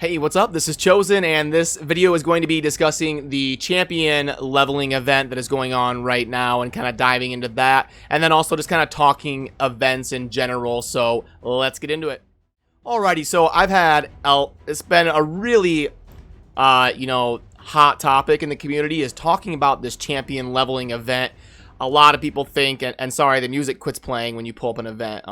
Hey, what's up? This is Chosen, and this video is going to be discussing the champion leveling event that is going on right now and kind of diving into that, and then also just kind of talking events in general, so let's get into it. Alrighty, so I've had, it's been a really, hot topic in the community is talking about this champion leveling event. A lot of people think, and sorry, the music quits playing when you pull up an event,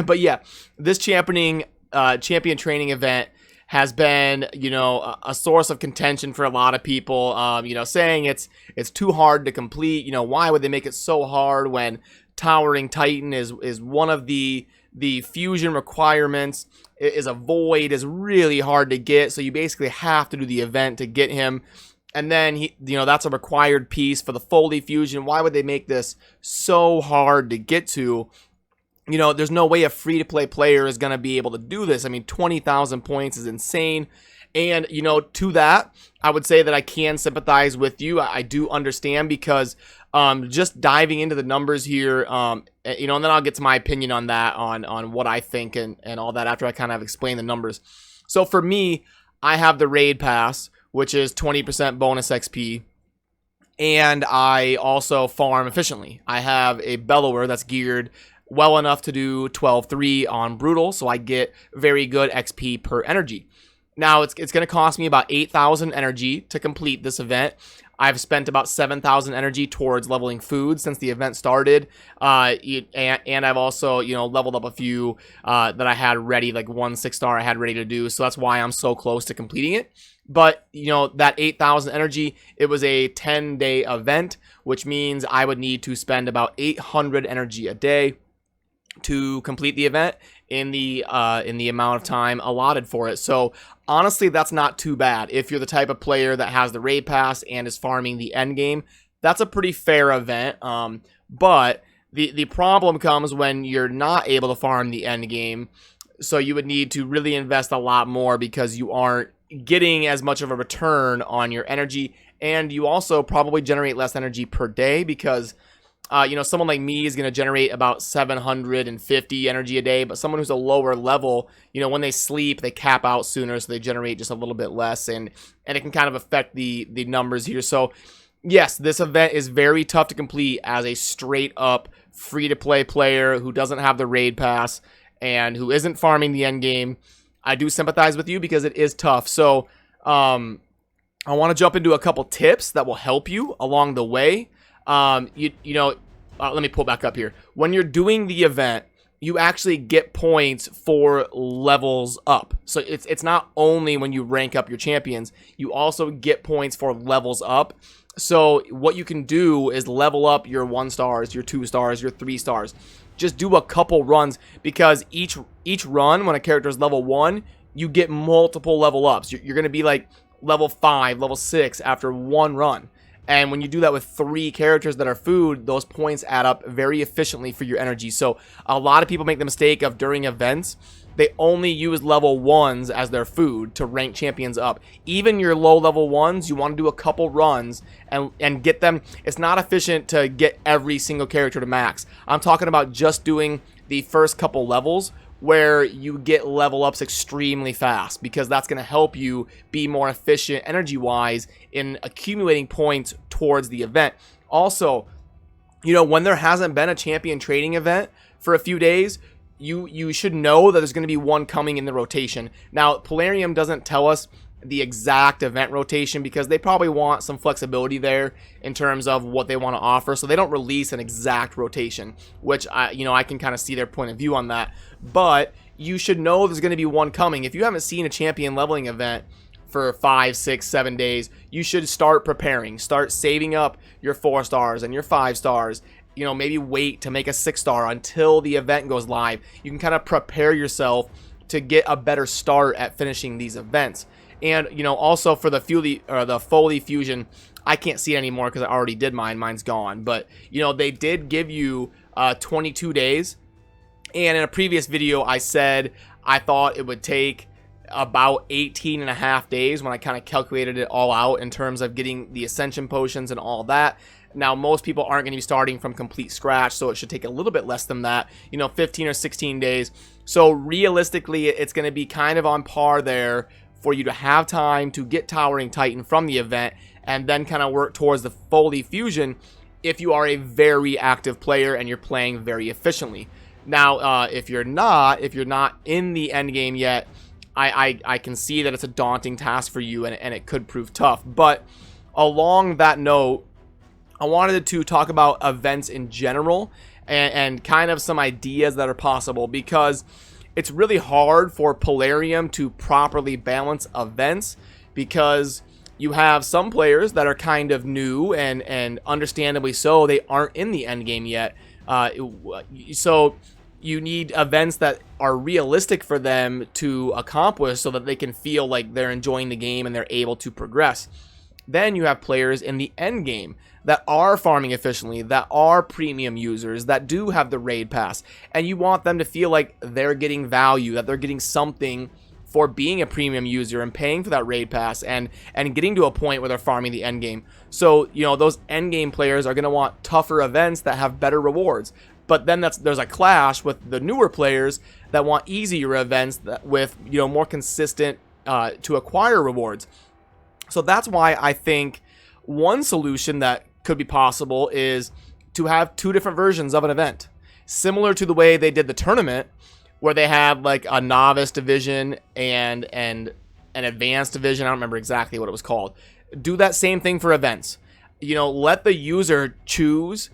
but yeah, this champion training event has been, a source of contention for a lot of people, saying it's too hard to complete. Why would they make it so hard when Towering Titan is one of the fusion requirements, is a void, is really hard to get, so you basically have to do the event to get him. And then, that's a required piece for the Foley fusion. Why would they make this so hard to get to? There's no way a free-to-play player is going to be able to do this. I mean, 20,000 points is insane. And, to that, I would say that I can sympathize with you. I do understand because just diving into the numbers here, and then I'll get to my opinion on that, on what I think and all that after I kind of explain the numbers. So for me, I have the Raid Pass, which is 20% bonus XP. And I also farm efficiently. I have a Bellower that's geared well enough to do 12-3 on Brutal, so I get very good XP per energy. Now, it's going to cost me about 8,000 energy to complete this event. I've spent about 7,000 energy towards leveling food since the event started, and I've also, leveled up a few that I had ready, like one 6-star I had ready to do, so that's why I'm so close to completing it. But, that 8,000 energy, it was a 10-day event, which means I would need to spend about 800 energy a day to complete the event in the amount of time allotted for it. So honestly, that's not too bad. If you're the type of player that has the raid pass and is farming the end game, that's a pretty fair event. But the problem comes when you're not able to farm the end game. So you would need to really invest a lot more because you aren't getting as much of a return on your energy, and you also probably generate less energy per day because someone like me is going to generate about 750 energy a day, but someone who's a lower level, when they sleep, they cap out sooner, so they generate just a little bit less, and it can kind of affect the numbers here. So, yes, this event is very tough to complete as a straight-up free-to-play player who doesn't have the raid pass and who isn't farming the end game. I do sympathize with you because it is tough. So, I want to jump into a couple tips that will help you along the way. Let me pull back up here. When you're doing the event, you actually get points for levels up. So it's not only when you rank up your champions, you also get points for levels up. So what you can do is level up your 1-stars, your 2-stars, your 3-stars. Just do a couple runs because each run, when a character is level 1, you get multiple level ups. You're going to be like level 5, level 6 after one run. And when you do that with 3 characters that are food, those points add up very efficiently for your energy. So a lot of people make the mistake of during events, they only use level 1s as their food to rank champions up. Even your low level 1s, you want to do a couple runs and get them. It's not efficient to get every single character to max. I'm talking about just doing the first couple levels where you get level ups extremely fast, because that's going to help you be more efficient energy wise in accumulating points towards the event. Also, when there hasn't been a champion trading event for a few days, you should know that there's going to be one coming in the rotation. Now, Polarium doesn't tell us the exact event rotation because they probably want some flexibility there in terms of what they want to offer, so they don't release an exact rotation, which I can kind of see their point of view on that. But you should know there's going to be one coming. If you haven't seen a champion leveling event for 5, 6, 7 days, you should start preparing, start saving up your 4-stars and your 5-stars. Maybe wait to make a 6-star until the event goes live. You can kind of prepare yourself to get a better start at finishing these events. And, also for the Foley fusion, I can't see it anymore because I already did mine. Mine's gone. But, they did give you 22 days. And in a previous video, I said I thought it would take about 18 and a half days when I kind of calculated it all out in terms of getting the Ascension potions and all that. Now, most people aren't going to be starting from complete scratch, so it should take a little bit less than that, 15 or 16 days. So realistically, it's going to be kind of on par there for you to have time to get Towering Titan from the event and then kind of work towards the fully fusion if you are a very active player and you're playing very efficiently. Now, if you're not in the end game yet, I can see that it's a daunting task for you, and it could prove tough. But along that note, I wanted to talk about events in general and kind of some ideas that are possible, because it's really hard for Polarium to properly balance events, because you have some players that are kind of new, and understandably so, they aren't in the end game yet. So you need events that are realistic for them to accomplish so that they can feel like they're enjoying the game and they're able to progress. Then you have players in the end game that are farming efficiently, that are premium users, that do have the raid pass, and you want them to feel like they're getting value, that they're getting something for being a premium user and paying for that raid pass, and getting to a point where they're farming the end game. So, you know, those end game players are going to want tougher events that have better rewards. But then there's a clash with the newer players that want easier events that with, you know, more consistent to acquire rewards. So that's why I think one solution that could be possible is to have two different versions of an event, similar to the way they did the tournament, where they had like a novice division and an advanced division. I don't remember exactly what it was called. Do that same thing for events. You know, let the user choose.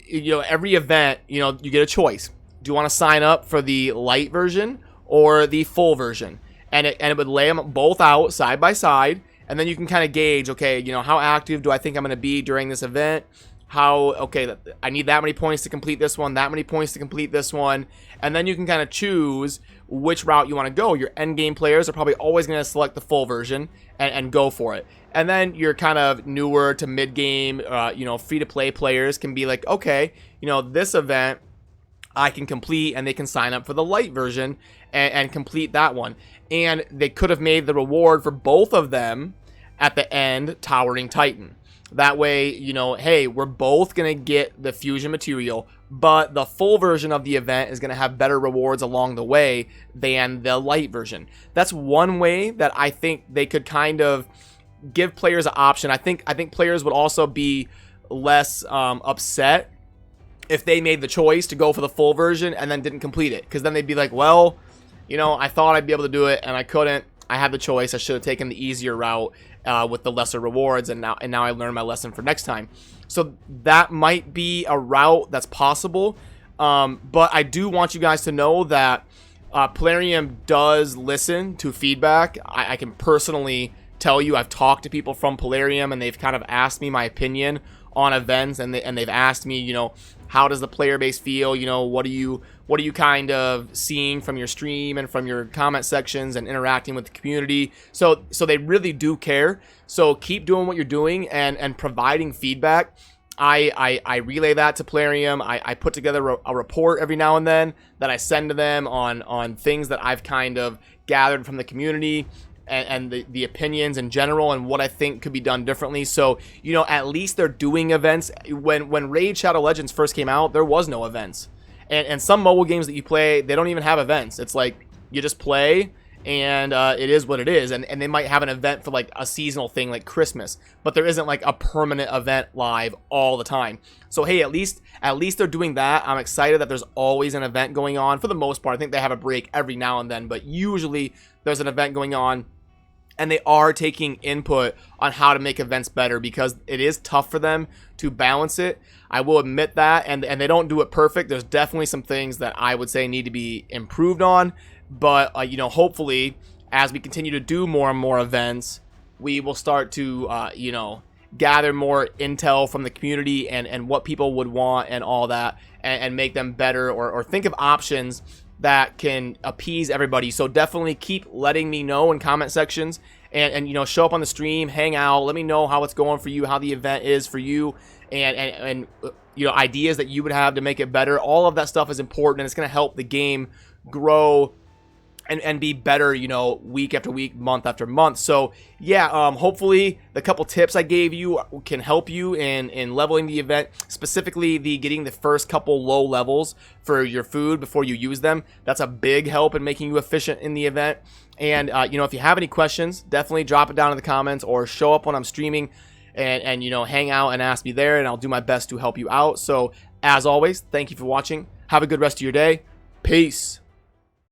You know, every event, you know, you get a choice. Do you want to sign up for the light version or the full version? And it would lay them both out side by side, and then you can kind of gauge, okay, you know, how active do I think I'm going to be during this event? Okay, I need that many points to complete this one, that many points to complete this one, and then you can kind of choose which route you want to go. Your end game players are probably always going to select the full version and go for it. And then your kind of newer to mid game, you know, free to play players can be like, okay, you know, this event I can complete, and they can sign up for the light version and complete that one. And they could have made the reward for both of them at the end Towering Titan. That way, you know, hey, we're both going to get the fusion material, but the full version of the event is going to have better rewards along the way than the light version. That's one way that I think they could kind of give players an option. I think players would also be less upset if they made the choice to go for the full version and then didn't complete it, because then they'd be like, well, you know, I thought I'd be able to do it and I couldn't. I had the choice. I should have taken the easier route with the lesser rewards, and now I learned my lesson for next time. So that might be a route that's possible, but I do want you guys to know that Polarium does listen to feedback. I can personally tell you, I've talked to people from Polarium, and they've kind of asked me my opinion on events, and they've asked me, you know, how does the player base feel? You know, what are you kind of seeing from your stream and from your comment sections and interacting with the community? So they really do care. So keep doing what you're doing and providing feedback. I relay that to Polarium. I put together a report every now and then that I send to them on things that I've kind of gathered from the community and the opinions in general and what I think could be done differently. So, you know, at least they're doing events. When Raid Shadow Legends first came out, there was no events. And some mobile games that you play, they don't even have events. It's like you just play, and it is what it is. And they might have an event for like a seasonal thing like Christmas, but there isn't like a permanent event live all the time. So hey, at least they're doing that. I'm excited that there's always an event going on. For the most part, I think they have a break every now and then, but usually there's an event going on. And they are taking input on how to make events better, because it is tough for them to balance it. I will admit that, and they don't do it perfect. There's definitely some things that I would say need to be improved on. But, you know, hopefully, as we continue to do more and more events, we will start to, you know, gather more intel from the community and what people would want and all that, and make them better, or think of options that can appease everybody. So definitely keep letting me know in comment sections, and you know, show up on the stream, hang out, let me know how it's going for you, how the event is for you, and you know, ideas that you would have to make it better. All of that stuff is important, and it's going to help the game grow and be better, you know, week after week, month after month. So yeah, hopefully the couple tips I gave you can help you in leveling the event, specifically the getting the first couple low levels for your food before you use them. That's a big help in making you efficient in the event. And you know, if you have any questions, definitely drop it down in the comments or show up when I'm streaming and you know, hang out and ask me there, and I'll do my best to help you out. So as always, thank you for watching. Have a good rest of your day. Peace.